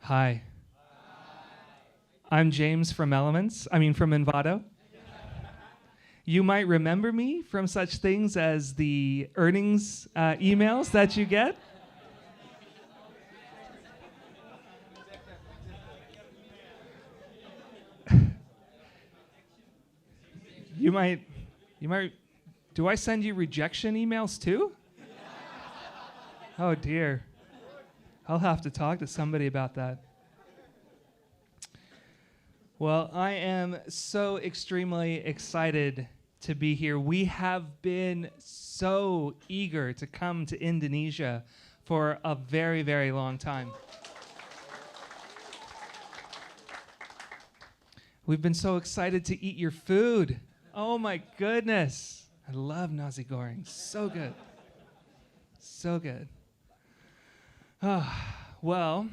Hi. I'm James from Envato. You might remember me from such things as the earnings emails that you get. You might, do I send you rejection emails too? Oh dear. I'll have to talk to somebody about that. Well, I am so extremely excited to be here. We have been so eager to come to Indonesia for a very, very long time. We've been so excited to eat your food. Oh my goodness. I love nasi goreng. So good. So good. Well,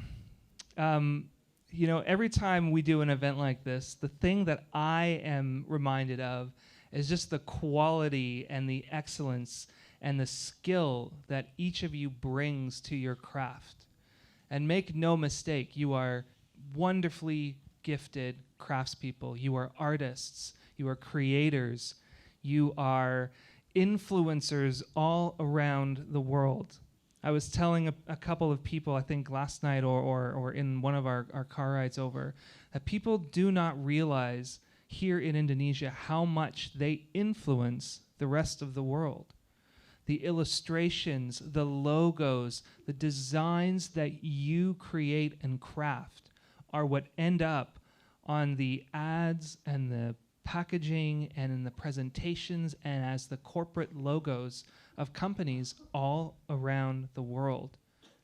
every time we do an event like this, the thing that I am reminded of is just the quality and the excellence and the skill that each of you brings to your craft. And make no mistake, you are wonderfully gifted craftspeople. You are artists. You are creators. You are influencers all around the world. I was telling a couple of people, I think last night or in one of our car rides over, that people do not realize here in Indonesia how much they influence the rest of the world. The illustrations, the logos, the designs that you create and craft are what end up on the ads and the packaging and in the presentations and as the corporate logos of companies all around the world.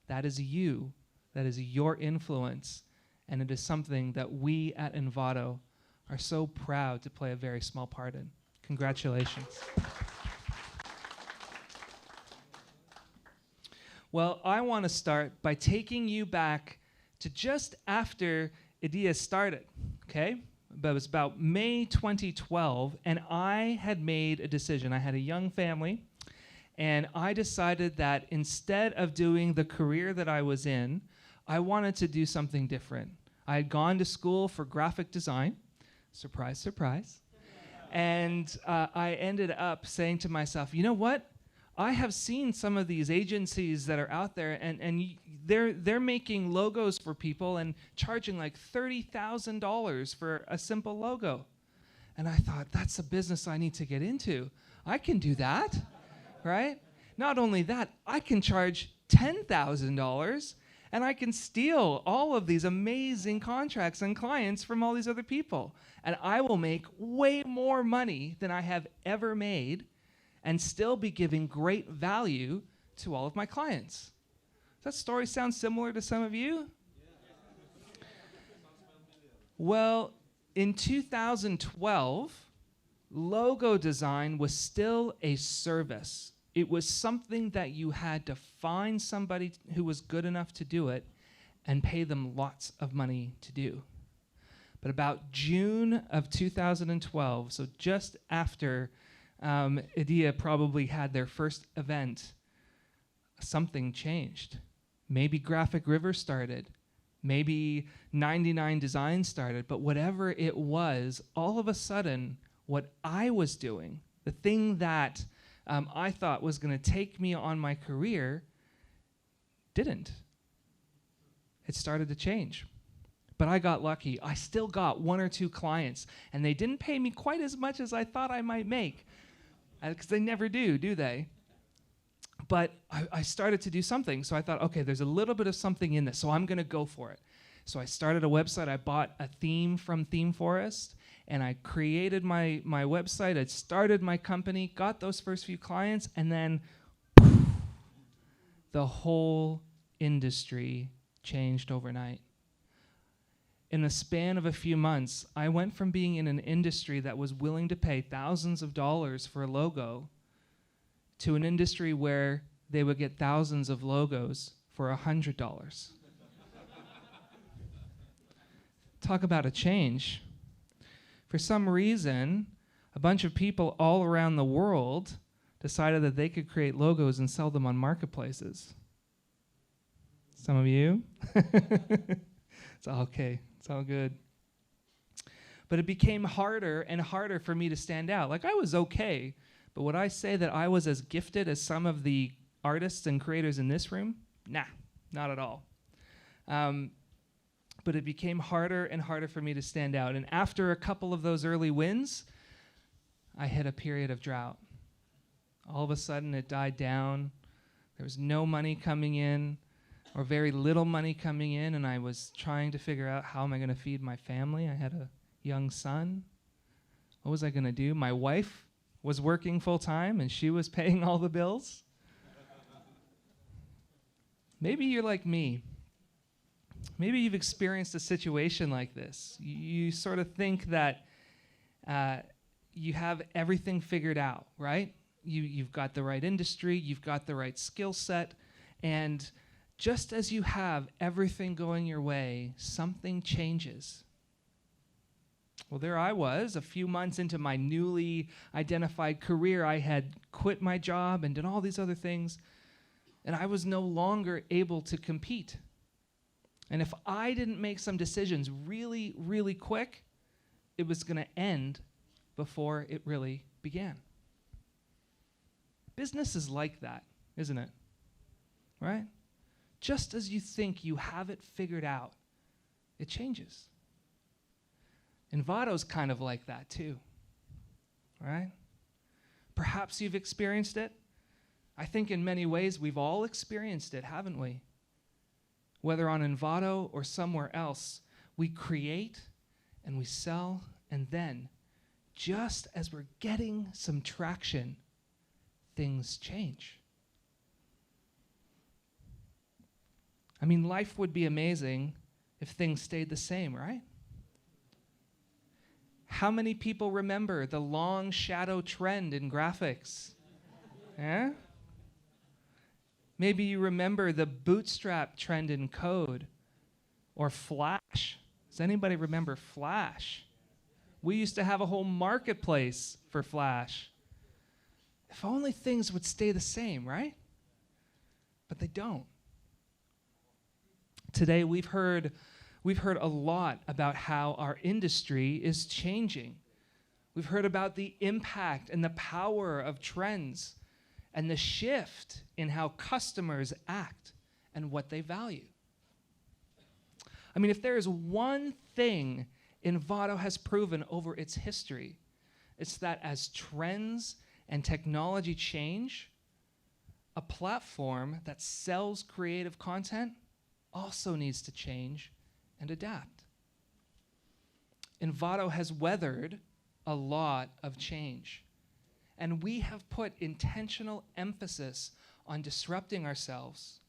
That is you. That is your influence. And it is something that we at Envato are so proud to play a very small part in. Congratulations. Well, I want to start by taking you back to just after IdEA started, okay? But it was about May 2012, and I had made a decision. I had a young family, and I decided that instead of doing the career that I was in, I wanted to do something different. I had gone to school for graphic design. Surprise, surprise. And I ended up saying to myself, you know what? I have seen some of these agencies that are out there, and they're making logos for people and charging like $30,000 for a simple logo. And I thought, that's a business I need to get into. I can do that, right? Not only that, I can charge $10,000 and I can steal all of these amazing contracts and clients from all these other people. And I will make way more money than I have ever made and still be giving great value to all of my clients. Does that story sound similar to some of you? Well, in 2012, logo design was still a service. It was something that you had to find somebody who was good enough to do it and pay them lots of money to do. But about June of 2012, so just after IdEA probably had their first event, something changed. Maybe Graphic River started. Maybe 99 Design started. But whatever it was, all of a sudden, what I was doing, the thing that I thought was going to take me on my career, didn't. It started to change. But I got lucky. I still got one or two clients, and they didn't pay me quite as much as I thought I might make, because they never do they? But I started to do something, so I thought, okay, there's a little bit of something in this, so I'm going to go for it. So I started a website. I bought a theme from Theme Forest, and I created my website. I started my company, got those first few clients, and then the whole industry changed overnight. In the span of a few months, I went from being in an industry that was willing to pay thousands of dollars for a logo to an industry where they would get thousands of logos for $100. Talk about a change. For some reason, a bunch of people all around the world decided that they could create logos and sell them on marketplaces. Some of you. It's all okay. It's all good. But it became harder and harder for me to stand out. Like, I was okay, but would I say that I was as gifted as some of the artists and creators in this room? Nah, not at all. But it became harder and harder for me to stand out. And after a couple of those early wins, I hit a period of drought. All of a sudden, it died down. There was no money coming in, or very little money coming in, and I was trying to figure out, how am I going to feed my family? I had a young son. What was I going to do? My wife was working full time, and she was paying all the bills. Maybe you're like me. Maybe you've experienced a situation like this. You sort of think that you have everything figured out, right? You've got the right industry, you've got the right skill set, and just as you have everything going your way, something changes. Well, there I was, a few months into my newly identified career. I had quit my job and did all these other things, and I was no longer able to compete. And if I didn't make some decisions really, really quick, it was going to end before it really began. Business is like that, isn't it? Right? Just as you think you have it figured out, it changes. Envato's kind of like that too, right? Perhaps you've experienced it. I think in many ways we've all experienced it, haven't we? Whether on Envato or somewhere else, we create and we sell, and then, just as we're getting some traction, things change. I mean, life would be amazing if things stayed the same, right? How many people remember the long shadow trend in graphics? Yeah? Maybe you remember the bootstrap trend in code, or Flash. Does anybody remember Flash? We used to have a whole marketplace for Flash. If only things would stay the same, right? But they don't. Today we've heard a lot about how our industry is changing. We've heard about the impact and the power of trends and the shift in how customers act and what they value. I mean, if there is one thing Envato has proven over its history, it's that as trends and technology change, a platform that sells creative content also needs to change and adapt. Envato has weathered a lot of change, and we have put intentional emphasis on disrupting ourselves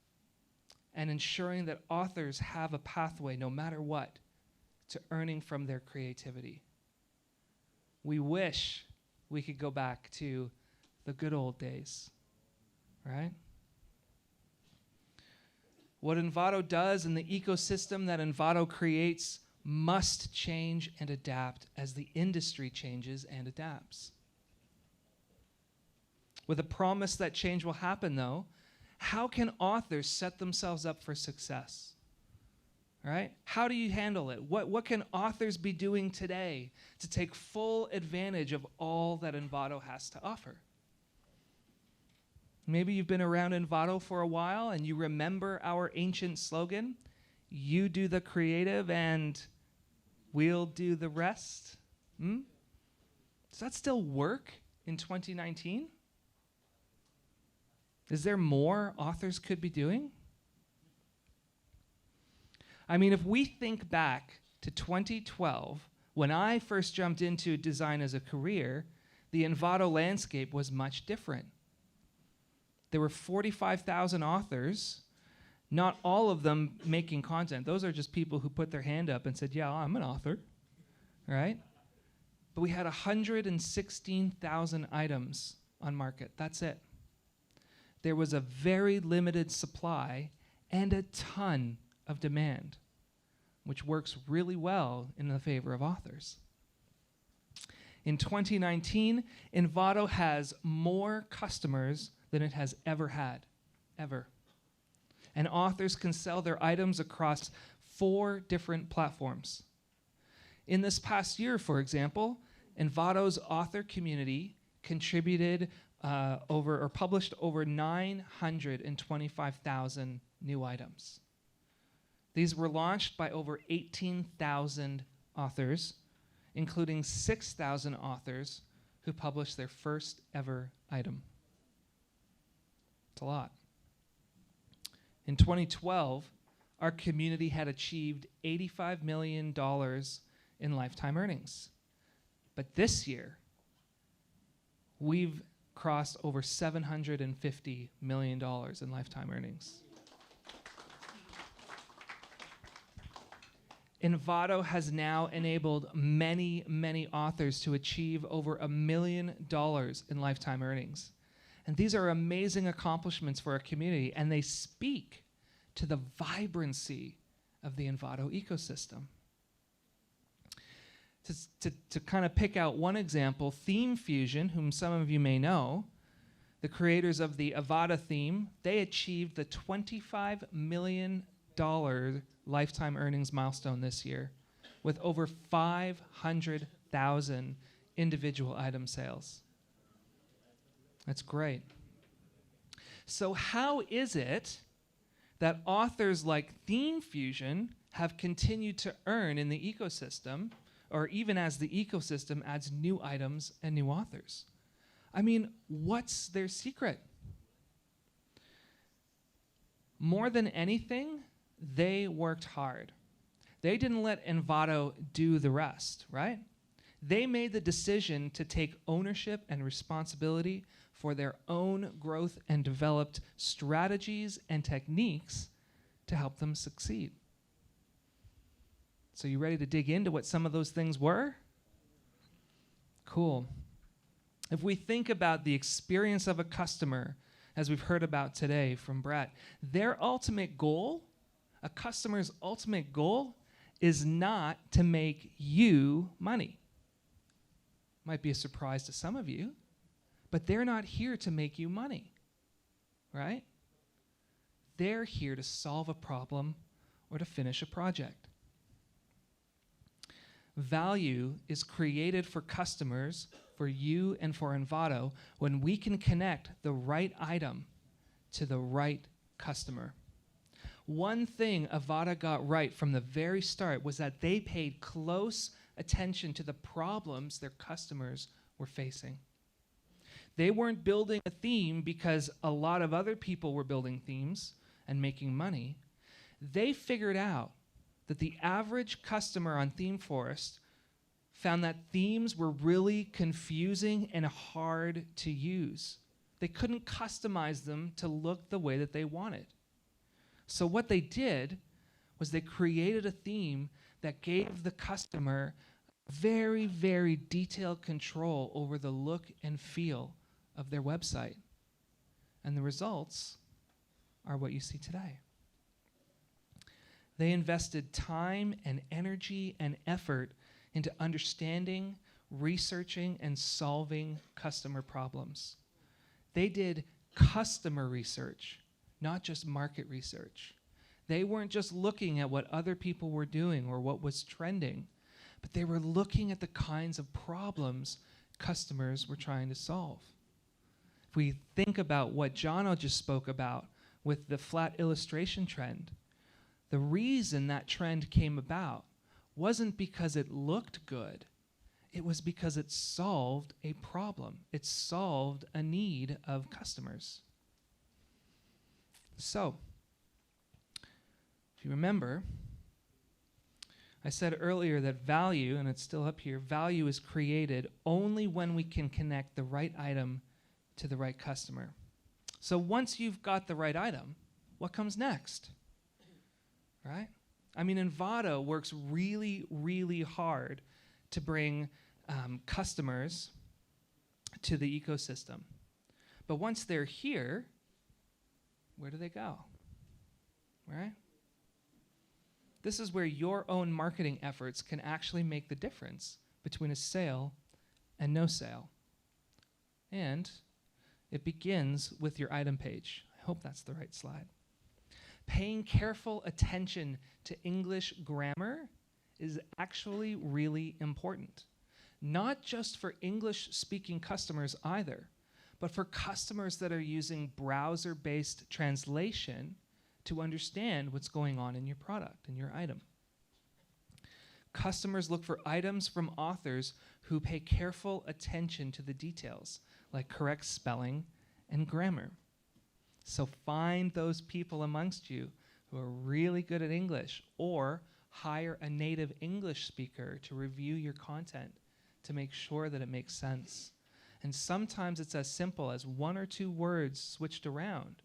and ensuring that authors have a pathway, no matter what, to earning from their creativity. We wish we could go back to the good old days, right? What Envato does and the ecosystem that Envato creates must change and adapt as the industry changes and adapts. With a promise that change will happen, though, how can authors set themselves up for success? Right? How do you handle it? What can authors be doing today to take full advantage of all that Envato has to offer? Maybe you've been around Envato for a while and you remember our ancient slogan, "You do the creative and we'll do the rest." Does that still work in 2019? Is there more authors could be doing? I mean, if we think back to 2012, when I first jumped into design as a career, the Envato landscape was much different. There were 45,000 authors, not all of them making content. Those are just people who put their hand up and said, yeah, I'm an author, right? But we had 116,000 items on market. That's it. There was a very limited supply and a ton of demand, which works really well in the favor of authors. In 2019, Envato has more customers than it has ever had, ever. And authors can sell their items across 4 different platforms. In this past year, for example, Envato's author community contributed published over 925,000 new items. These were launched by over 18,000 authors, including 6,000 authors who published their first ever item. It's a lot. In 2012, our community had achieved $85 million in lifetime earnings. But this year, we've crossed over $750 million in lifetime earnings. Envato has now enabled many, many authors to achieve over $1 million in lifetime earnings. And these are amazing accomplishments for our community, and they speak to the vibrancy of the Envato ecosystem. To kind of pick out one example, Theme Fusion, whom some of you may know, the creators of the Avada theme, they achieved the $25 million lifetime earnings milestone this year with over 500,000 individual item sales. That's great. So how is it that authors like Theme Fusion have continued to earn in the ecosystem, or even as the ecosystem adds new items and new authors? I mean, what's their secret? More than anything, they worked hard. They didn't let Envato do the rest, right? They made the decision to take ownership and responsibility for their own growth and developed strategies and techniques to help them succeed. So you ready to dig into what some of those things were? Cool. If we think about the experience of a customer, as we've heard about today from Brett, their ultimate goal, a customer's ultimate goal, is not to make you money. Might be a surprise to some of you, but they're not here to make you money, right? They're here to solve a problem or to finish a project. Value is created for customers, for you and for Envato, when we can connect the right item to the right customer. One thing Avada got right from the very start was that they paid close attention to the problems their customers were facing. They weren't building a theme because a lot of other people were building themes and making money. They figured out that the average customer on ThemeForest found that themes were really confusing and hard to use. They couldn't customize them to look the way that they wanted. So what they did was they created a theme that gave the customer very, very detailed control over the look and feel of their website. And the results are what you see today. They invested time and energy and effort into understanding, researching, and solving customer problems. They did customer research, not just market research. They weren't just looking at what other people were doing or what was trending, but they were looking at the kinds of problems customers were trying to solve. If we think about what Jono just spoke about with the flat illustration trend, the reason that trend came about wasn't because it looked good. It was because it solved a problem. It solved a need of customers. So, if you remember, I said earlier that value, and it's still up here, value is created only when we can connect the right item to the right customer. So once you've got the right item, what comes next? Right? I mean, Envato works really, really hard to bring customers to the ecosystem. But once they're here, where do they go? Right? This is where your own marketing efforts can actually make the difference between a sale and no sale. And it begins with your item page. I hope that's the right slide. Paying careful attention to English grammar is actually really important. Not just for English-speaking customers either, but for customers that are using browser-based translation to understand what's going on in your product and your item. Customers look for items from authors who pay careful attention to the details, like correct spelling and grammar. So find those people amongst you who are really good at English, or hire a native English speaker to review your content to make sure that it makes sense. And sometimes it's as simple as 1 or 2 words switched around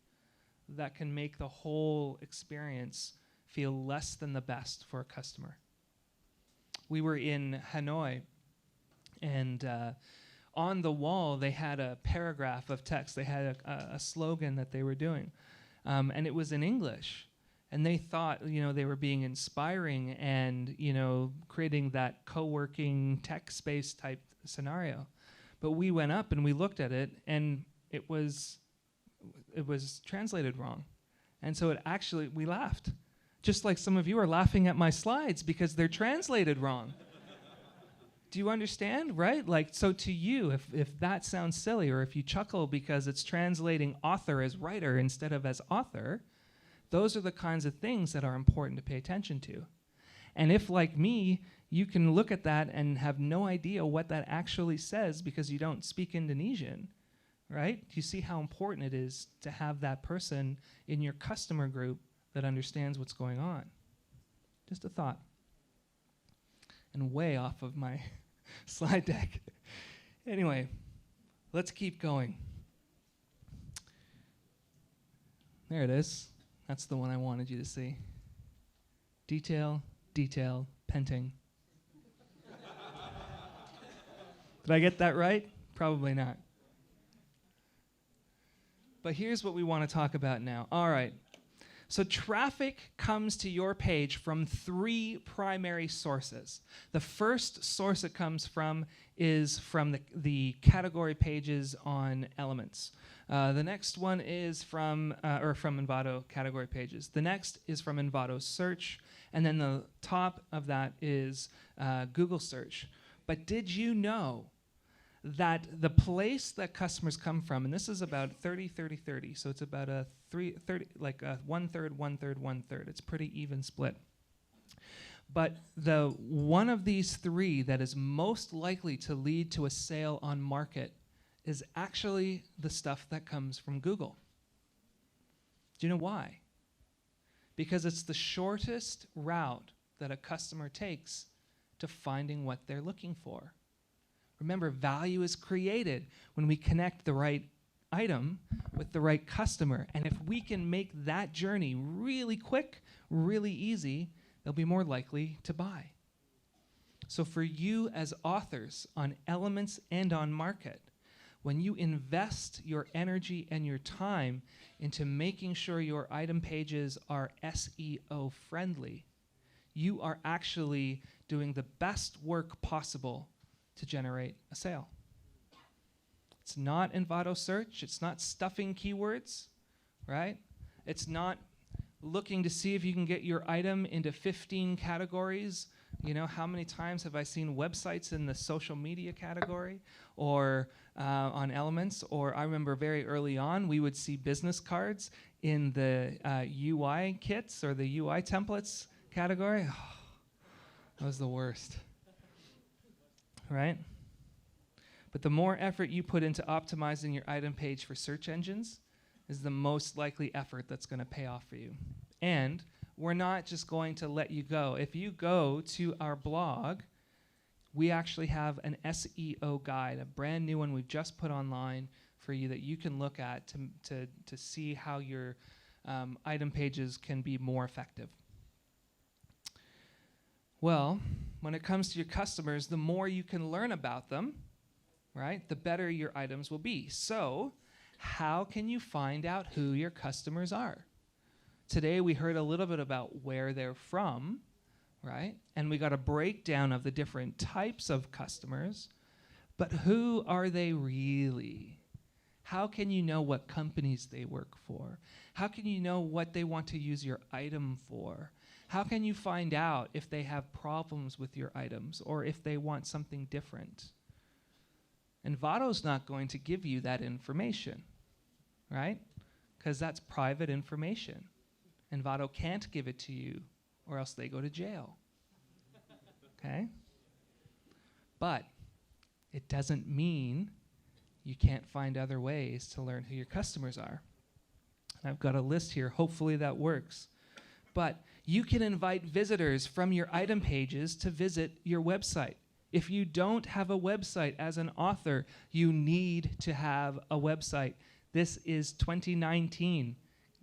that can make the whole experience feel less than the best for a customer. We were in Hanoi, and on the wall they had a paragraph of text. They had a slogan that they were doing, and it was in English. And they thought, they were being inspiring and, creating that co-working tech space type scenario. But we went up and we looked at it, and it was translated wrong. And so we laughed. Just like some of you are laughing at my slides because they're translated wrong. Do you understand, right? So to you, if that sounds silly, or if you chuckle because it's translating author as writer instead of as author, those are the kinds of things that are important to pay attention to. And if, like me, you can look at that and have no idea what that actually says because you don't speak Indonesian, right? Do you see how important it is to have that person in your customer group that understands what's going on? Just a thought. And way off of my slide deck. Anyway, let's keep going. There it is. That's the one I wanted you to see. Detail, detail, painting. Did I get that right? Probably not. But here's what we want to talk about now. All right. So traffic comes to your page from 3 primary sources. The first source it comes from is from the category pages on Elements. The next one is from Envato category pages. The next is from Envato search, and then the top of that is Google search. But did you know that the place that customers come from, and this is about 30, 30, 30, so it's about a 1/3, 1/3, 1/3, 1/3. It's pretty even split. But the one of these 3 that is most likely to lead to a sale on market is actually the stuff that comes from Google. Do you know why? Because it's the shortest route that a customer takes to finding what they're looking for. Remember, value is created when we connect the right item with the right customer. And if we can make that journey really quick, really easy, they'll be more likely to buy. So for you as authors on Elements and on Market, when you invest your energy and your time into making sure your item pages are SEO friendly, you are actually doing the best work possible to generate a sale. It's not Envato search. It's not stuffing keywords, right? It's not looking to see if you can get your item into 15 categories. How many times have I seen websites in the social media category or on Elements? Or I remember very early on, we would see business cards in the UI kits or the UI templates category. Oh, that was the worst, right? But the more effort you put into optimizing your item page for search engines is the most likely effort that's going to pay off for you. And we're not just going to let you go. If you go to our blog, we actually have an SEO guide, a brand new one we've just put online for you that you can look at to see how your item pages can be more effective. Well, when it comes to your customers, the more you can learn about them, right, the better your items will be. So, how can you find out who your customers are? Today we heard a little bit about where they're from, right? And we got a breakdown of the different types of customers, but who are they really? How can you know what companies they work for? How can you know what they want to use your item for? How can you find out if they have problems with your items or if they want something different? Envato's not going to give you that information, right? Because that's private information. Envato can't give it to you, or else they go to jail. Okay? But it doesn't mean you can't find other ways to learn who your customers are. I've got a list here. Hopefully that works. But you can invite visitors from your item pages to visit your website. If you don't have a website as an author, you need to have a website. This is 2019.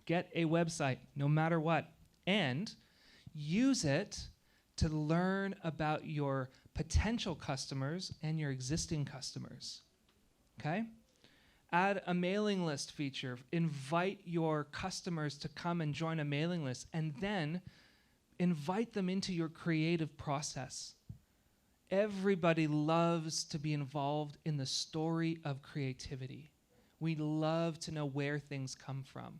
Get a website, no matter what. And use it to learn about your potential customers and your existing customers. Okay? Add a mailing list feature. Invite your customers to come and join a mailing list, and then invite them into your creative process. Everybody loves to be involved in the story of creativity. We love to know where things come from.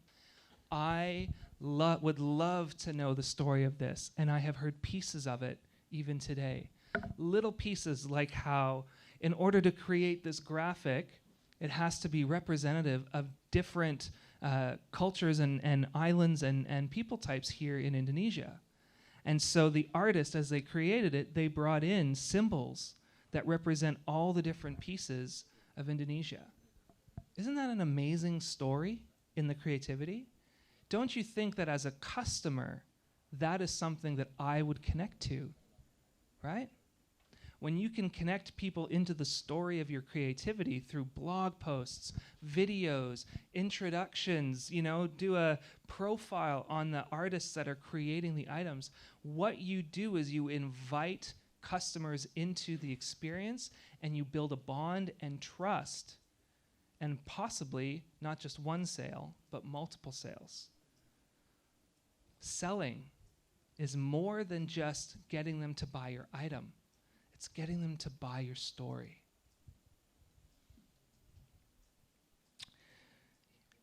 I would love to know the story of this, and I have heard pieces of it even today. Little pieces like how, in order to create this graphic, it has to be representative of different cultures and islands and people types here in Indonesia. And so the artist, as they created it, they brought in symbols that represent all the different pieces of Indonesia. Isn't that an amazing story in the creativity? Don't you think that as a customer, that is something that I would connect to, right? When you can connect people into the story of your creativity through blog posts, videos, introductions, do a profile on the artists that are creating the items, what you do is you invite customers into the experience and you build a bond and trust, and possibly not just one sale, but multiple sales. Selling is more than just getting them to buy your item. It's getting them to buy your story.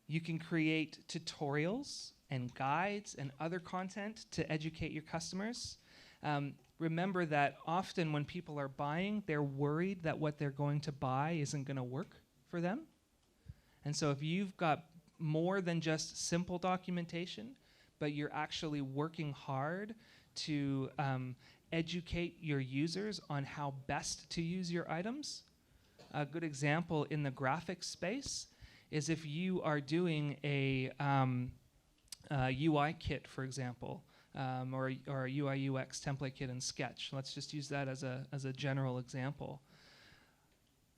You can create tutorials and guides and other content to educate your customers. Remember that often when people are buying, they're worried that what they're going to buy isn't going to work for them. And so if you've got more than just simple documentation, but you're actually working hard to educate your users on how best to use your items. A good example in the graphics space is if you are doing a UI kit, for example, or a UI UX template kit in Sketch. Let's just use that as a general example.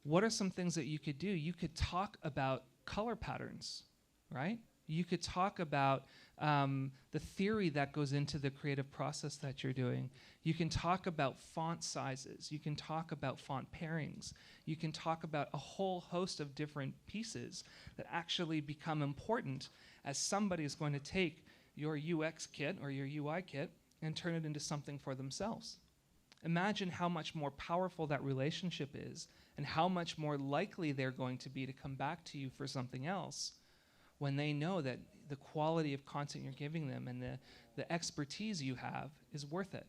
What are some things that you could do? You could talk about color patterns, right? You could talk about the theory that goes into the creative process that you're doing. You can talk about font sizes. You can talk about font pairings. You can talk about a whole host of different pieces that actually become important as somebody is going to take your UX kit or your UI kit and turn it into something for themselves. Imagine how much more powerful that relationship is and how much more likely they're going to be to come back to you for something else when they know that the quality of content you're giving them and the expertise you have is worth it.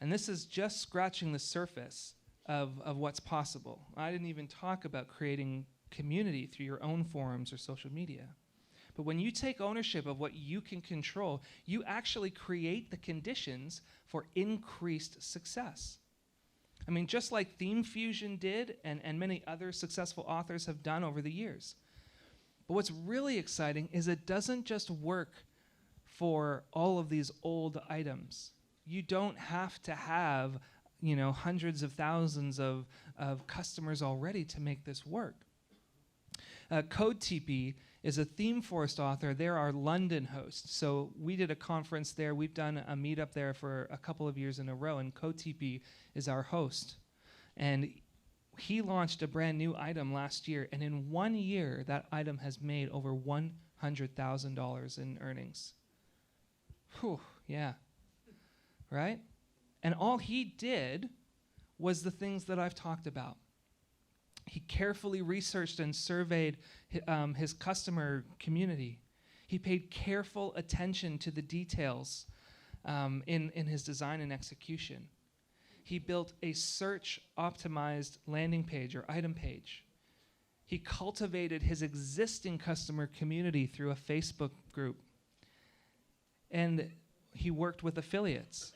And this is just scratching the surface of what's possible. I didn't even talk about creating community through your own forums or social media. But when you take ownership of what you can control, you actually create the conditions for increased success. I mean, just like Theme Fusion did and many other successful authors have done over the years. But what's really exciting is it doesn't just work for all of these old items. You don't have to have, hundreds of thousands of customers already to make this work. CodeTP is a ThemeForest author. They're our London host. So we did a conference there. We've done a meetup there for a couple of years in a row, and CodeTP is our host. And he launched a brand new item last year, and in 1 year, that item has made over $100,000 in earnings. Whew, yeah. Right? And all he did was the things that I've talked about. He carefully researched and surveyed his customer community. He paid careful attention to the details in his design and execution. He built a search-optimized landing page or item page. He cultivated his existing customer community through a Facebook group. And he worked with affiliates.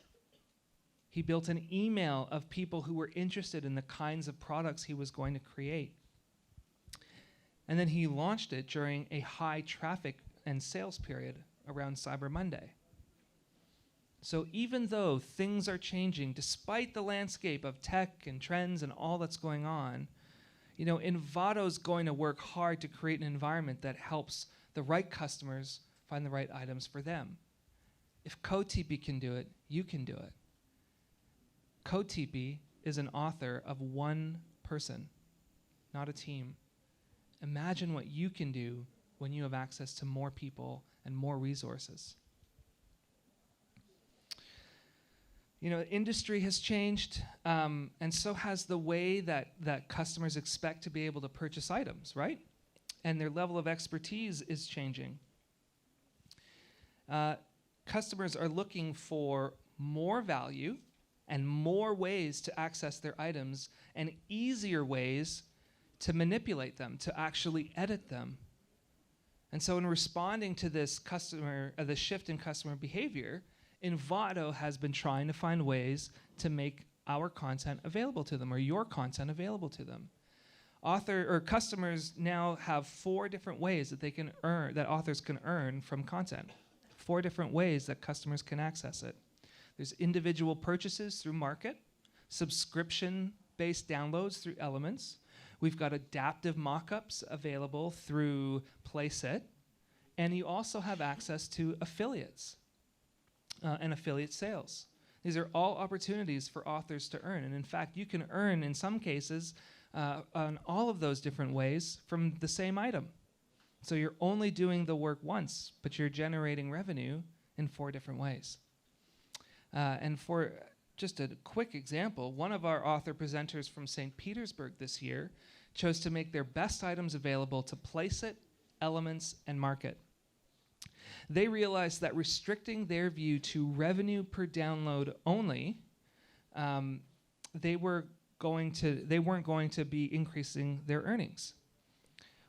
He built an email of people who were interested in the kinds of products he was going to create. And then he launched it during a high traffic and sales period around Cyber Monday. So even though things are changing, despite the landscape of tech and trends and all that's going on, Envato's going to work hard to create an environment that helps the right customers find the right items for them. If CodeTP can do it, you can do it. CodeTP is an author of one person, not a team. Imagine what you can do when you have access to more people and more resources. Industry has changed, and so has the way that customers expect to be able to purchase items, right? And their level of expertise is changing. Customers are looking for more value and more ways to access their items and easier ways to manipulate them, to actually edit them. And so in responding to this the shift in customer behavior, Envato has been trying to find ways to make our content available to them, or your content available to them. Customers now have 4 different ways that they can earn, that authors can earn from content. 4 different ways that customers can access it. There's individual purchases through Market, subscription-based downloads through Elements. We've got adaptive mockups available through Placeit, and you also have access to affiliates and affiliate sales. These are all opportunities for authors to earn, and in fact, you can earn, in some cases, on all of those different ways from the same item. So you're only doing the work once, but you're generating revenue in 4 different ways. And for just a quick example, one of our author presenters from St. Petersburg this year chose to make their best items available to Placeit, Elements, and Market. They realized that restricting their view to revenue per download only, they weren't going to be increasing their earnings.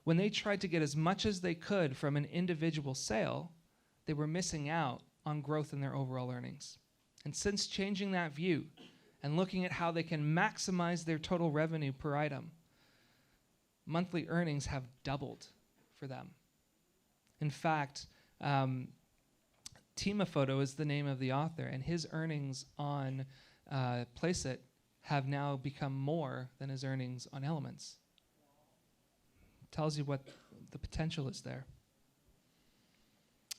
When they tried to get as much as they could from an individual sale, they were missing out on growth in their overall earnings. And since changing that view and looking at how they can maximize their total revenue per item, monthly earnings have doubled for them. In fact, Timophoto is the name of the author, and his earnings on Placeit have now become more than his earnings on Elements. Tells you what the potential is there.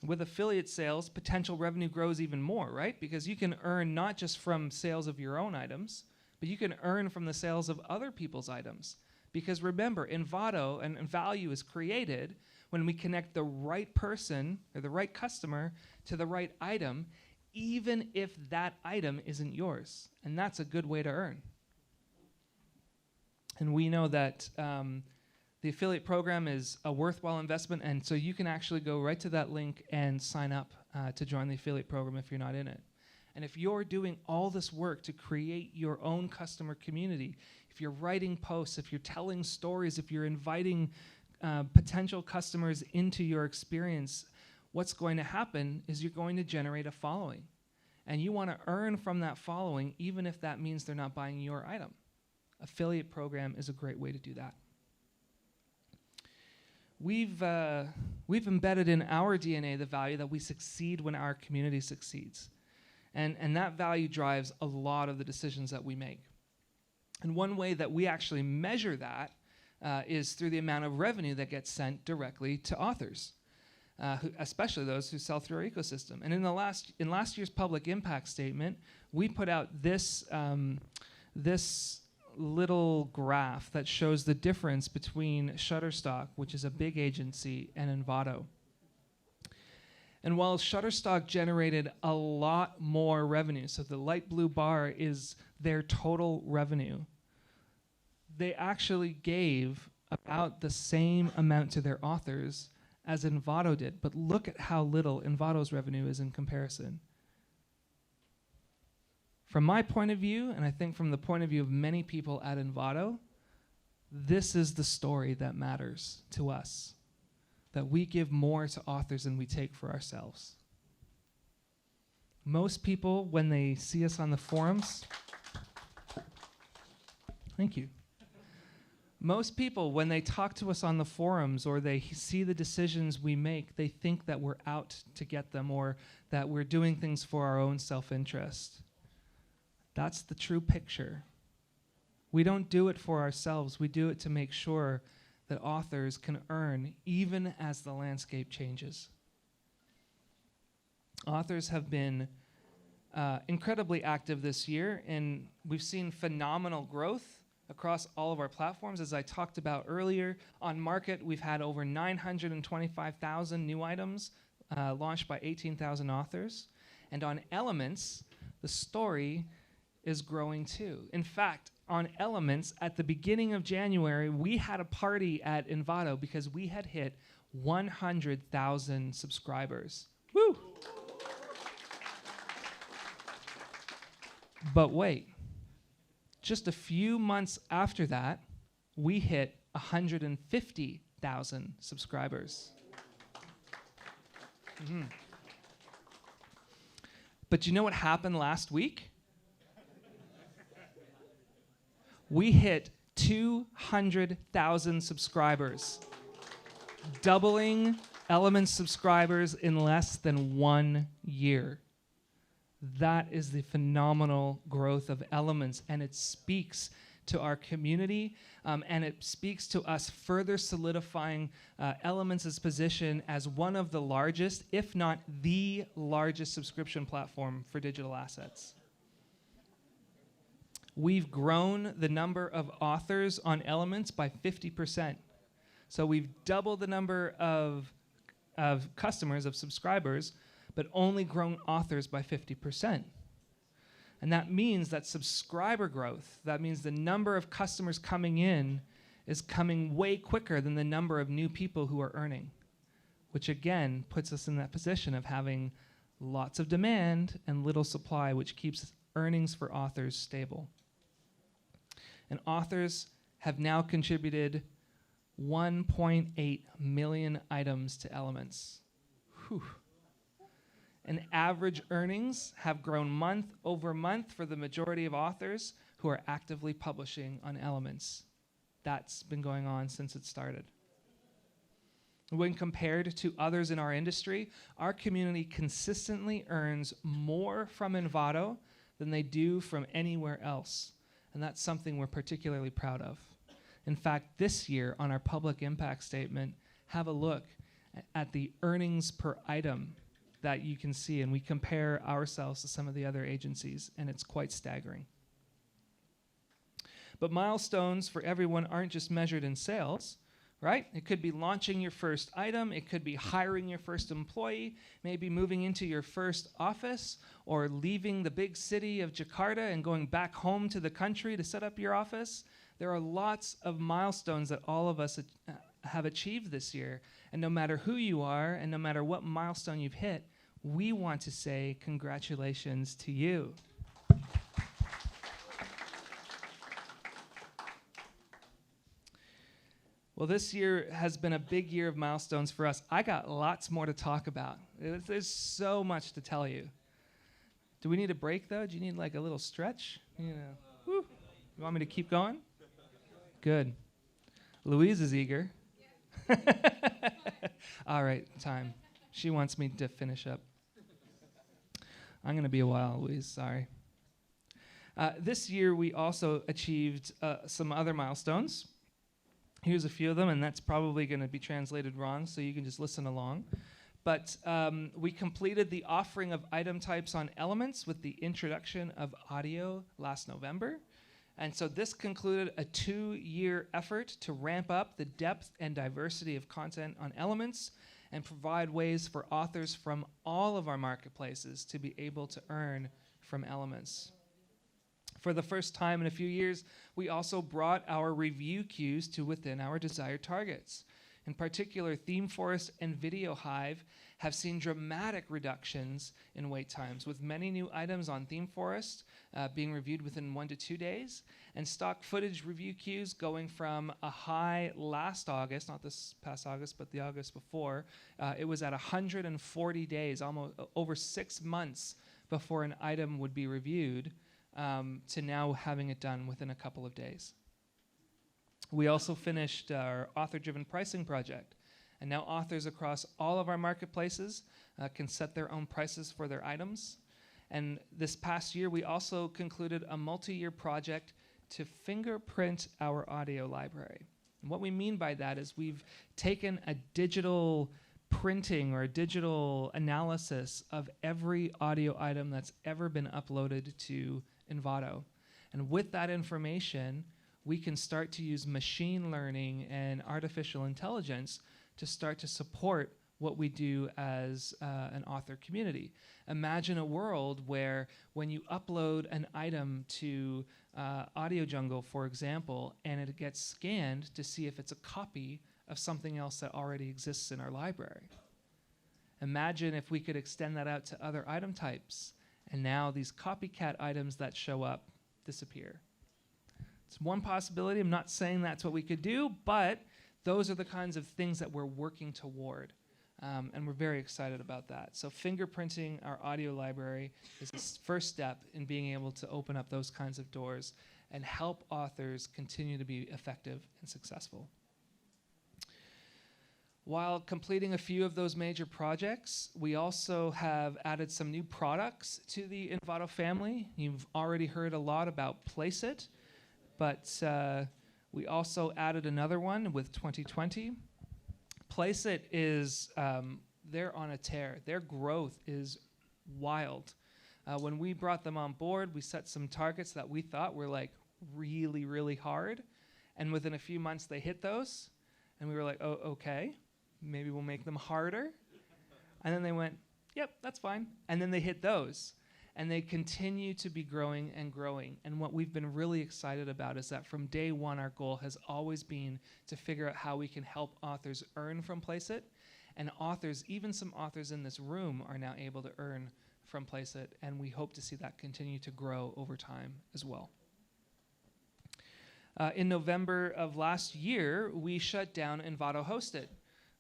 With affiliate sales, potential revenue grows even more, right? Because you can earn not just from sales of your own items, but you can earn from the sales of other people's items. Because remember, Envato and value is created when we connect the right person or the right customer to the right item, even if that item isn't yours. And that's a good way to earn. And we know that the affiliate program is a worthwhile investment, and so you can actually go right to that link and sign up to join the affiliate program if you're not in it. And if you're doing all this work to create your own customer community, if you're writing posts, if you're telling stories, if you're inviting potential customers into your experience, what's going to happen is you're going to generate a following. And you want to earn from that following, even if that means they're not buying your item. Affiliate program is a great way to do that. We've embedded in our DNA the value that we succeed when our community succeeds. And that value drives a lot of the decisions that we make. And one way that we actually measure that is through the amount of revenue that gets sent directly to authors, especially those who sell through our ecosystem. And in last year's public impact statement, we put out this little graph that shows the difference between Shutterstock, which is a big agency, and Envato. And while Shutterstock generated a lot more revenue, so the light blue bar is their total revenue, they actually gave about the same amount to their authors as Envato did. But look at how little Envato's revenue is in comparison. From my point of view, and I think from the point of view of many people at Envato, this is the story that matters to us, that we give more to authors than we take for ourselves. Most people, when they see us on the forums, thank you. Most people, when they talk to us on the forums or they see the decisions we make, they think that we're out to get them or that we're doing things for our own self-interest. That's the true picture. We don't do it for ourselves. We do it to make sure that authors can earn even as the landscape changes. Authors have been incredibly active this year, and we've seen phenomenal growth across all of our platforms. As I talked about earlier, on Market, we've had over 925,000 new items launched by 18,000 authors. And on Elements, the story is growing too. In fact, on Elements, at the beginning of January, we had a party at Envato because we had hit 100,000 subscribers. Woo! But wait, just a few months after that, we hit 150,000 subscribers. Mm-hmm. But you know what happened last week? We hit 200,000 subscribers, doubling Elements subscribers in less than 1 year. That is the phenomenal growth of Elements, and it speaks to our community, and it speaks to us further solidifying Elements' position as one of the largest, if not the largest subscription platform for digital assets. We've grown the number of authors on Elements by 50%. So we've doubled the number of customers, of subscribers, but only grown authors by 50%. And that means that subscriber growth, that means the number of customers coming in is coming way quicker than the number of new people who are earning, which again puts us in that position of having lots of demand and little supply, which keeps earnings for authors stable. And authors have now contributed 1.8 million items to Elements. Whew. And average earnings have grown month over month for the majority of authors who are actively publishing on Elements. That's been going on since it started. When compared to others in our industry, our community consistently earns more from Envato than they do from anywhere else. And that's something we're particularly proud of. In fact, this year on our public impact statement, have a look at the earnings per item that you can see, and we compare ourselves to some of the other agencies, and it's quite staggering. But milestones for everyone aren't just measured in sales, right? It could be launching your first item, it could be hiring your first employee, maybe moving into your first office, or leaving the big city of Jakarta and going back home to the country to set up your office. There are lots of milestones that all of us have achieved this year, and no matter who you are and no matter what milestone you've hit, we want to say congratulations to you. Well, this year has been a big year of milestones for us. I got lots more to talk about. There's so much to tell you. Do we need a break, though? Do you need like a little stretch? You want me to keep going? Good. Louise is eager. All right, time. She wants me to finish up. I'm going to be a while, Louise, sorry. This year, we also achieved some other milestones. Here's a few of them, and that's probably going to be translated wrong, so you can just listen along. But we completed the offering of item types on Elements with the introduction of audio last November. And so this concluded a 2-year effort to ramp up the depth and diversity of content on Elements and provide ways for authors from all of our marketplaces to be able to earn from Elements. For the first time in a few years, we also brought our review queues to within our desired targets. In particular, ThemeForest and VideoHive have seen dramatic reductions in wait times, with many new items on ThemeForest being reviewed within 1 to 2 days, and stock footage review queues going from a high last August, not this past August, but the August before, it was at 140 days, almost over 6 months before an item would be reviewed, to now having it done within a couple of days. We also finished our author-driven pricing project, and now authors across all of our marketplaces can set their own prices for their items. And this past year, we also concluded a multi-year project to fingerprint our audio library. And what we mean by that is we've taken a digital printing or a digital analysis of every audio item that's ever been uploaded to Envato. And with that information, we can start to use machine learning and artificial intelligence to start to support what we do as an author community. Imagine a world where when you upload an item to Audio Jungle, for example, and it gets scanned to see if it's a copy of something else that already exists in our library. Imagine if we could extend that out to other item types, and now these copycat items that show up disappear. It's one possibility. I'm not saying that's what we could do, but those are the kinds of things that we're working toward, and we're very excited about that. So fingerprinting our audio library is the first step in being able to open up those kinds of doors and help authors continue to be effective and successful. While completing a few of those major projects, we also have added some new products to the Envato family. You've already heard a lot about Place It, but we also added another one with 2020. Place It is, they're on a tear. Their growth is wild. When we brought them on board, we set some targets that we thought were like really, really hard. And within a few months, they hit those. And we were like, oh, okay, maybe we'll make them harder. And then they went, yep, that's fine. And then they hit those. And they continue to be growing and growing. And what we've been really excited about is that from day one, our goal has always been to figure out how we can help authors earn from Place It. And authors, even some authors in this room, are now able to earn from Place It. And we hope to see that continue to grow over time as well. In November of last year, we shut down Envato Hosted.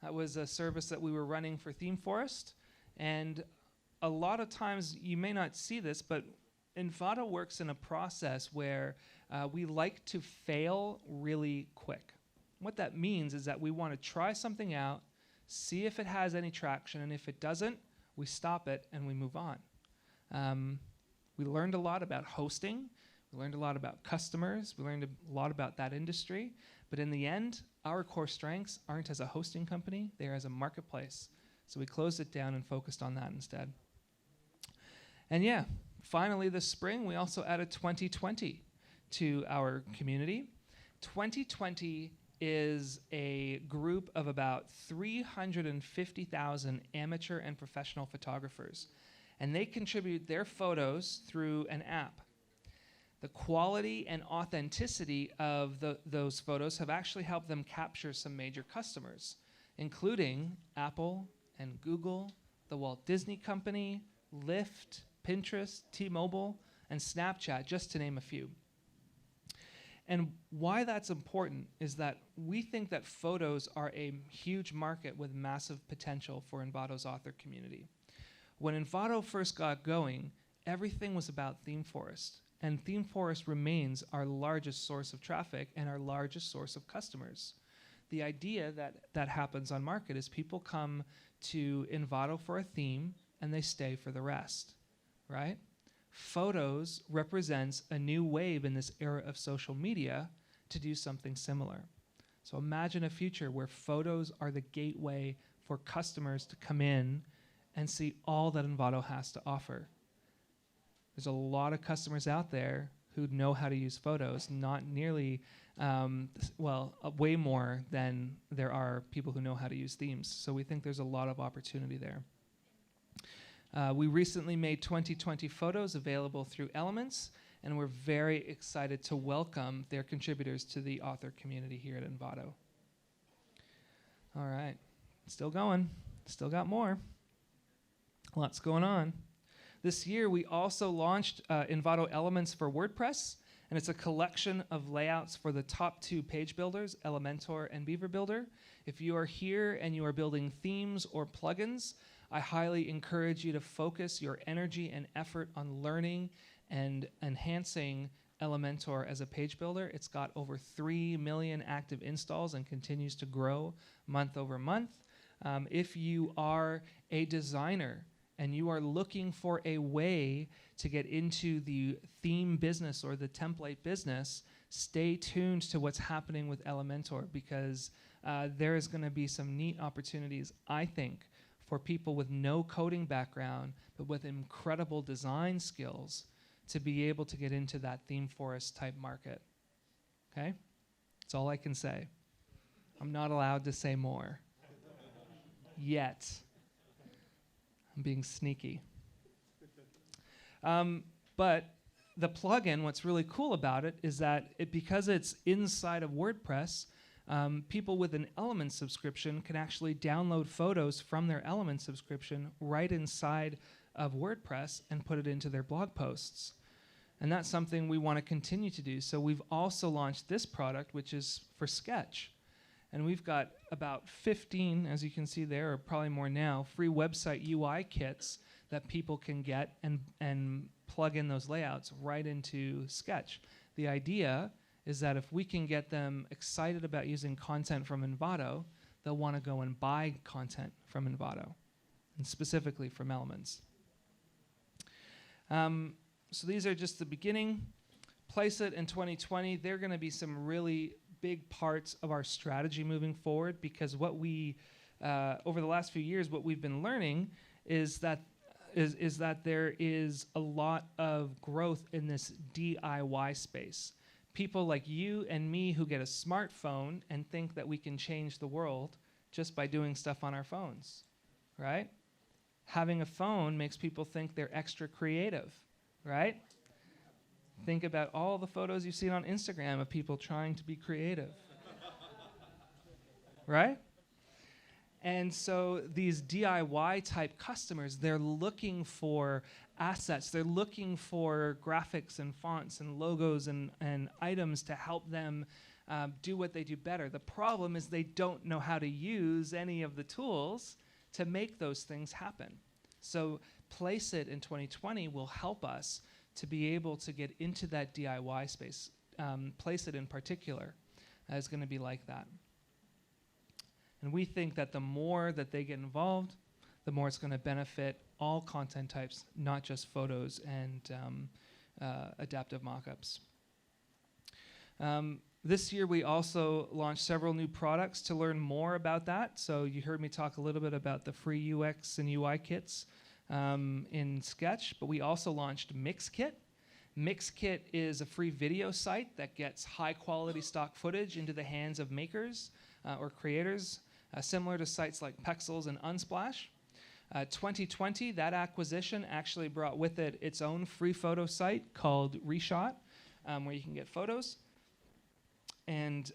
That was a service that we were running for ThemeForest. And a lot of times, you may not see this, but Envato works in a process where we like to fail really quick. What that means is that we want to try something out, see if it has any traction, and if it doesn't, we stop it and we move on. We learned a lot about hosting. We learned a lot about customers. We learned a lot about that industry. But in the end, our core strengths aren't as a hosting company, they are as a marketplace. So we closed it down and focused on that instead. And yeah, finally this spring, we also added 2020 to our community. 2020 is a group of about 350,000 amateur and professional photographers. And they contribute their photos through an app. The quality and authenticity of those photos have actually helped them capture some major customers, including Apple and Google, the Walt Disney Company, Lyft, Pinterest, T-Mobile, and Snapchat, just to name a few. And why that's important is that we think that photos are a huge market with massive potential for Envato's author community. When Envato first got going, everything was about ThemeForest. And ThemeForest remains our largest source of traffic and our largest source of customers. The idea that happens on market is people come to Envato for a theme and they stay for the rest, right? Photos represents a new wave in this era of social media to do something similar. So imagine a future where photos are the gateway for customers to come in and see all that Envato has to offer. There's a lot of customers out there who know how to use photos, not nearly, way more than there are people who know how to use themes. So we think there's a lot of opportunity there. We recently made 2020 photos available through Elements, and we're very excited to welcome their contributors to the author community here at Envato. All right, still going, still got more. Lots going on. This year, we also launched Envato Elements for WordPress, and it's a collection of layouts for the top 2 page builders, Elementor and Beaver Builder. If you are here and you are building themes or plugins, I highly encourage you to focus your energy and effort on learning and enhancing Elementor as a page builder. It's got over 3 million active installs and continues to grow month over month. If you are a designer and you are looking for a way to get into the theme business or the template business, stay tuned to what's happening with Elementor, because there is going to be some neat opportunities, I think, for people with no coding background but with incredible design skills to be able to get into that theme forest type market. Okay? That's all I can say. I'm not allowed to say more. Yet. I'm being sneaky. But the plugin, what's really cool about it is that because it's inside of WordPress, people with an Element subscription can actually download photos from their Element subscription right inside of WordPress and put it into their blog posts. And that's something we want to continue to do. So we've also launched this product, which is for Sketch. And we've got about 15, as you can see there, or probably more now, free website UI kits that people can get and plug in those layouts right into Sketch. The idea is that if we can get them excited about using content from Envato, they'll want to go and buy content from Envato, and specifically from Elements. So these are just the beginning. Place It in 2020, they're going to be some really big parts of our strategy moving forward, because what we, over the last few years, what we've been learning is that there is a lot of growth in this DIY space. People like you and me who get a smartphone and think that we can change the world just by doing stuff on our phones, right? Having a phone makes people think they're extra creative, right? Think about all the photos you've seen on Instagram of people trying to be creative, right? And so these DIY type customers, they're looking for assets. They're looking for graphics and fonts and logos and items to help them do what they do better. The problem is they don't know how to use any of the tools to make those things happen. So Place It in 2020 will help us to be able to get into that DIY space. Place It in particular is going to be like that. And we think that the more that they get involved, the more it's going to benefit all content types, not just photos and adaptive mockups. This year, we also launched several new products to learn more about that. So you heard me talk a little bit about the free UX and UI kits in Sketch, but we also launched MixKit. MixKit is a free video site that gets high-quality stock footage into the hands of makers or creators, similar to sites like Pexels and Unsplash. 2020, that acquisition actually brought with it its own free photo site called Reshot, where you can get photos. And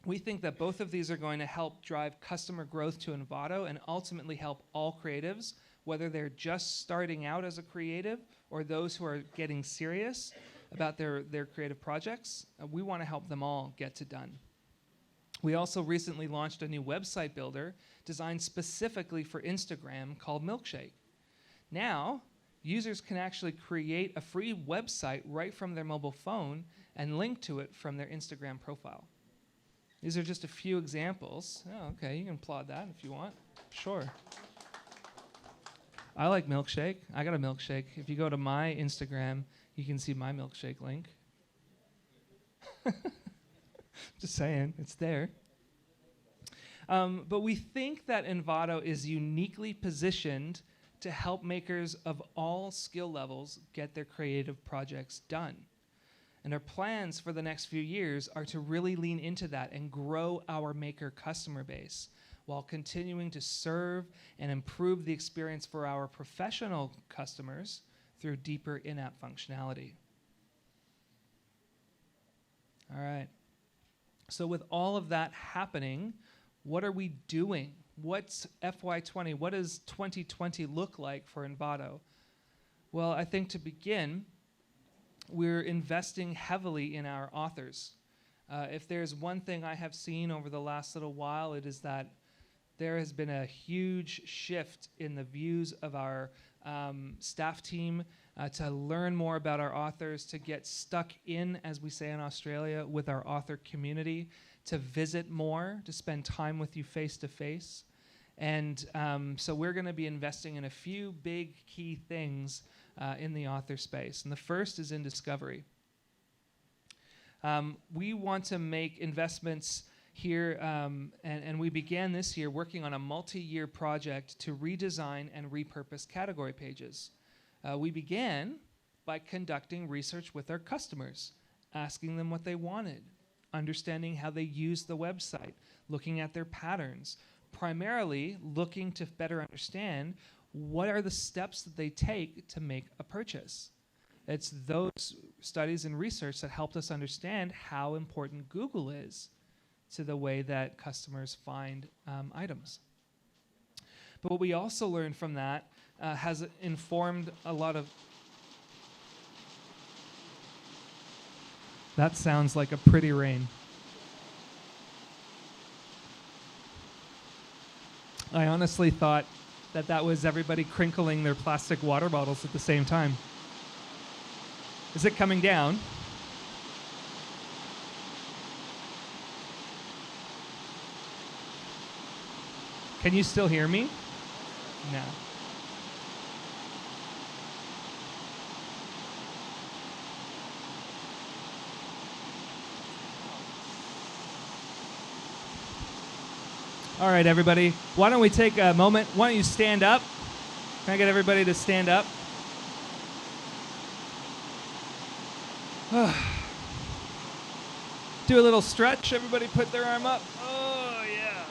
we think that both of these are going to help drive customer growth to Envato and ultimately help all creatives, whether they're just starting out as a creative or those who are getting serious about their creative projects. We want to help them all get to done. We also recently launched a new website builder designed specifically for Instagram called Milkshake. Now, users can actually create a free website right from their mobile phone and link to it from their Instagram profile. These are just a few examples. Oh, okay, you can applaud that if you want. Sure. I like Milkshake. I got a milkshake. If you go to my Instagram, you can see my milkshake link. Just saying, it's there. But we think that Envato is uniquely positioned to help makers of all skill levels get their creative projects done. And our plans for the next few years are to really lean into that and grow our maker customer base while continuing to serve and improve the experience for our professional customers through deeper in-app functionality. All right. So with all of that happening, what are we doing? What's FY20? What does 2020 look like for Envato? Well, I think to begin, we're investing heavily in our authors. If there's one thing I have seen over the last little while, it is that there has been a huge shift in the views of our staff team to learn more about our authors, to get stuck in, as we say in Australia, with our author community, to visit more, to spend time with you face to face. And so we're going to be investing in a few big key things in the author space. And the first is in discovery. We want to make investments here, and we began this year working on a multi-year project to redesign and repurpose category pages. We began by conducting research with our customers, asking them what they wanted, understanding how they use the website, looking at their patterns, primarily looking to better understand what are the steps that they take to make a purchase. It's those studies and research that helped us understand how important Google is to the way that customers find items. But what we also learned from that has informed a lot of... That sounds like a pretty rain. I honestly thought that that was everybody crinkling their plastic water bottles at the same time. Is it coming down? Can you still hear me? No. All right, everybody. Why don't we take a moment? Why don't you stand up? Can I get everybody to stand up? Do a little stretch. Everybody put their arm up. Oh, yeah.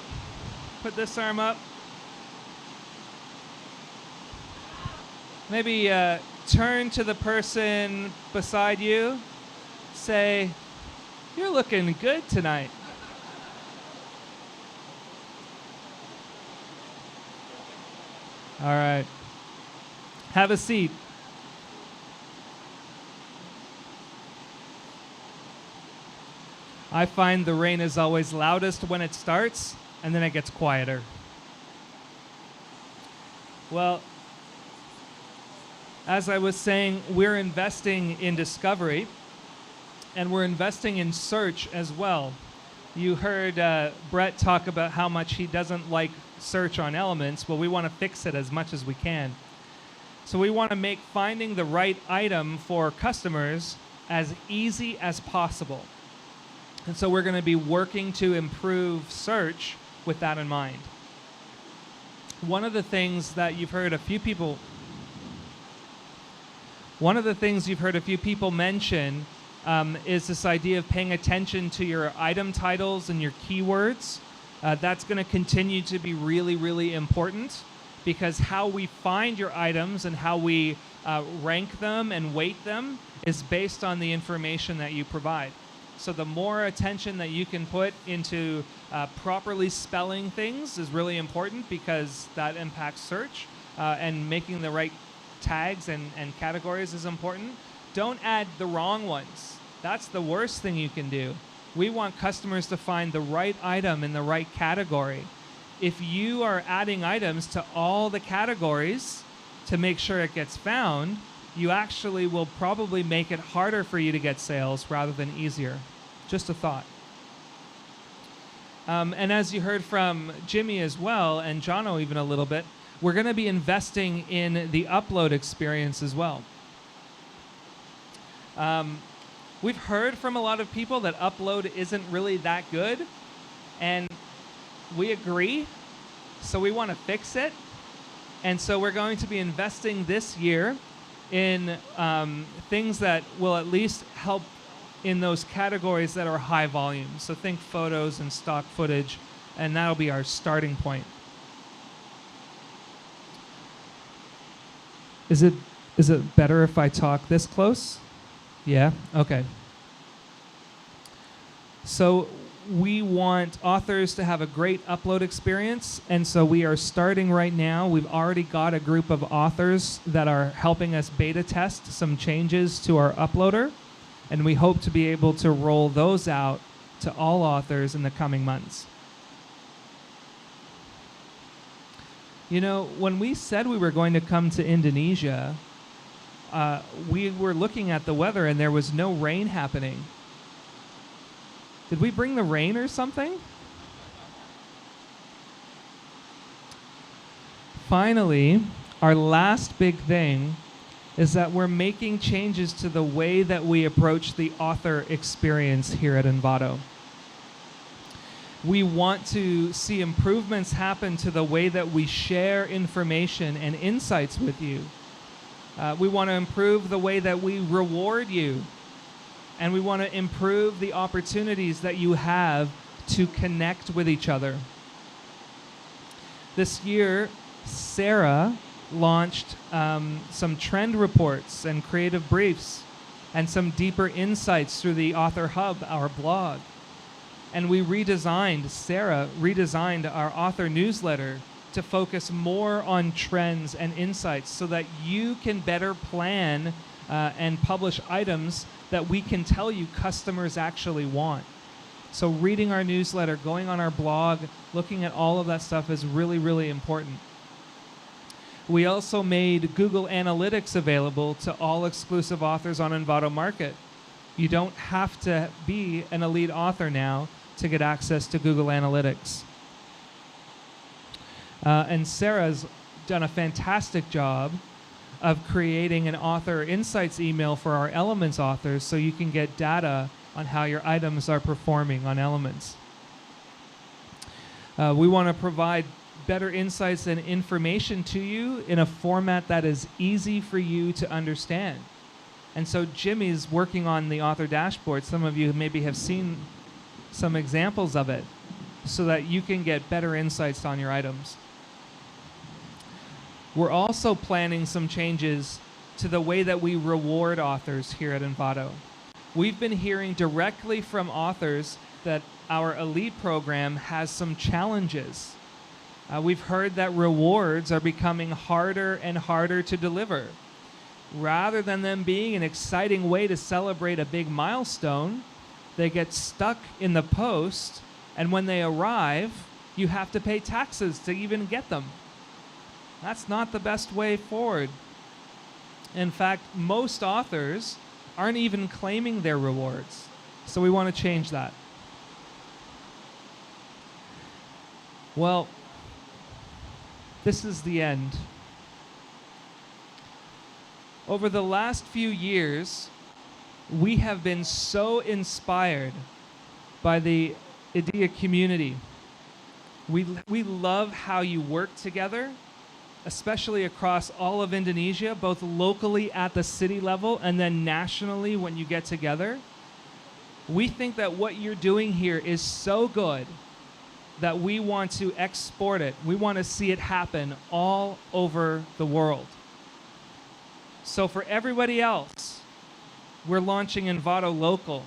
Put this arm up. Maybe turn to the person beside you. Say, "You're looking good tonight." All right. Have a seat. I find the rain is always loudest when it starts, and then it gets quieter. Well, as I was saying, we're investing in discovery, and we're investing in search as well. You heard Brett talk about how much he doesn't like search on elements. Well, we want to fix it as much as we can. So we want to make finding the right item for customers as easy as possible. And so we're going to be working to improve search with that in mind. One of the things that you've heard a few people mention is this idea of paying attention to your item titles and your keywords. That's going to continue to be really, really important, because how we find your items and how we rank them and weight them is based on the information that you provide. So the more attention that you can put into properly spelling things is really important, because that impacts search, and making the right tags and categories is important. Don't add the wrong ones. That's the worst thing you can do. We want customers to find the right item in the right category. If you are adding items to all the categories to make sure it gets found, you actually will probably make it harder for you to get sales rather than easier. Just a thought. And as you heard from Jimmy as well, and Jono even a little bit, we're going to be investing in the upload experience as well. We've heard from a lot of people that upload isn't really that good, and we agree, so we want to fix it. And so we're going to be investing this year in things that will at least help in those categories that are high volume. So think photos and stock footage, and that'll be our starting point. Is it better if I talk this close? Yeah? Okay. So we want authors to have a great upload experience, and so we are starting right now. We've already got a group of authors that are helping us beta test some changes to our uploader, and we hope to be able to roll those out to all authors in the coming months. You know, when we said we were going to come to Indonesia, we were looking at the weather and there was no rain happening. Did we bring the rain or something? Finally, our last big thing is that we're making changes to the way that we approach the author experience here at Envato. We want to see improvements happen to the way that we share information and insights with you. We want to improve the way that we reward you. And we want to improve the opportunities that you have to connect with each other. This year, Sarah launched some trend reports and creative briefs and some deeper insights through the Author Hub, our blog. And Sarah redesigned our author newsletter to focus more on trends and insights so that you can better plan and publish items that we can tell you customers actually want. So reading our newsletter, going on our blog, looking at all of that stuff is really, really important. We also made Google Analytics available to all exclusive authors on Envato Market. You don't have to be an elite author now to get access to Google Analytics. And Sarah's done a fantastic job of creating an author insights email for our Elements authors so you can get data on how your items are performing on Elements. We want to provide better insights and information to you in a format that is easy for you to understand. And so Jimmy's working on the author dashboard. Some of you maybe have seen some examples of it so that you can get better insights on your items. We're also planning some changes to the way that we reward authors here at Envato. We've been hearing directly from authors that our elite program has some challenges. We've heard that rewards are becoming harder and harder to deliver. Rather than them being an exciting way to celebrate a big milestone, they get stuck in the post, and when they arrive, you have to pay taxes to even get them. That's not the best way forward. In fact, most authors aren't even claiming their rewards. So we want to change that. Well, this is the end. Over the last few years, we have been so inspired by the IdEA community. We love how you work together, especially across all of Indonesia, both locally at the city level and then nationally when you get together. We think that what you're doing here is so good that we want to export it. We want to see it happen all over the world. So for everybody else, we're launching Envato Local,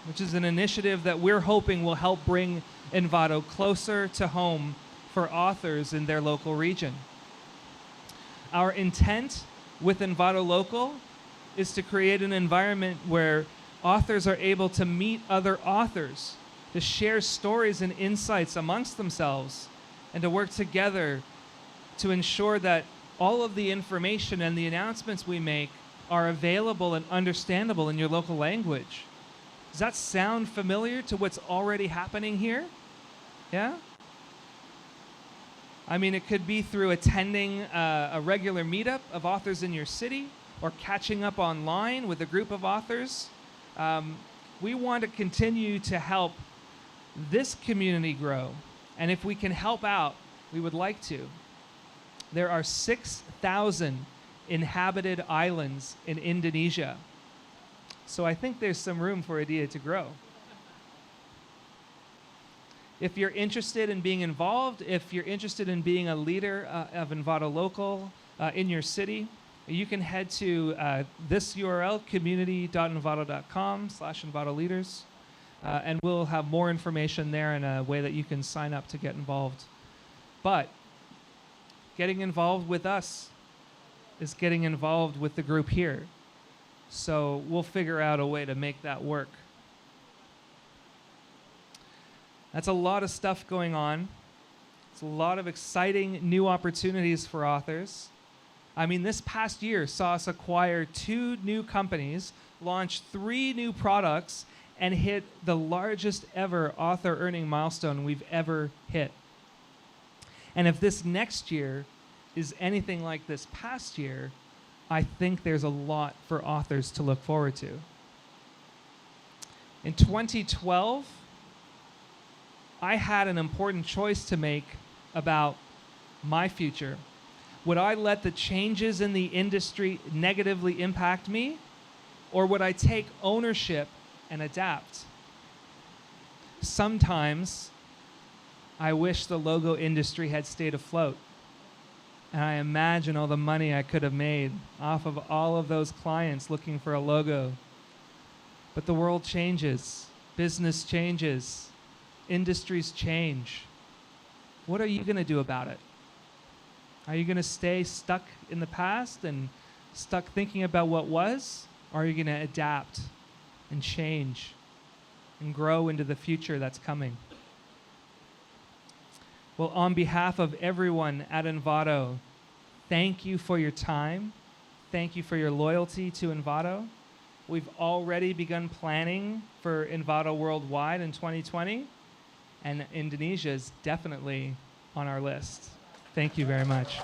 which is an initiative that we're hoping will help bring Envato closer to home for authors in their local region. Our intent with Envato Local is to create an environment where authors are able to meet other authors, to share stories and insights amongst themselves, and to work together to ensure that all of the information and the announcements we make are available and understandable in your local language. Does that sound familiar to what's already happening here? Yeah? I mean, it could be through attending a regular meetup of authors in your city or catching up online with a group of authors. We want to continue to help this community grow. And if we can help out, we would like to. There are 6,000 inhabited islands in Indonesia. So I think there's some room for IdEA to grow. If you're interested in being involved, if you're interested in being a leader of Envato Local in your city, you can head to this URL, community.envato.com/EnvatoLeaders. And we'll have more information there in a way that you can sign up to get involved. But getting involved with us is getting involved with the group here. So we'll figure out a way to make that work. That's a lot of stuff going on. It's a lot of exciting new opportunities for authors. I mean, this past year saw us acquire 2 new companies, launch 3 new products, and hit the largest ever author earning milestone we've ever hit. And if this next year is anything like this past year, I think there's a lot for authors to look forward to. In 2012, I had an important choice to make about my future. Would I let the changes in the industry negatively impact me, or would I take ownership and adapt? Sometimes I wish the logo industry had stayed afloat. And I imagine all the money I could have made off of all of those clients looking for a logo. But the world changes, business changes, industries change. What are you going to do about it? Are you going to stay stuck in the past and stuck thinking about what was? Or are you going to adapt and change and grow into the future that's coming? Well, on behalf of everyone at Envato, thank you for your time. Thank you for your loyalty to Envato. We've already begun planning for Envato Worldwide in 2020, and Indonesia is definitely on our list. Thank you very much.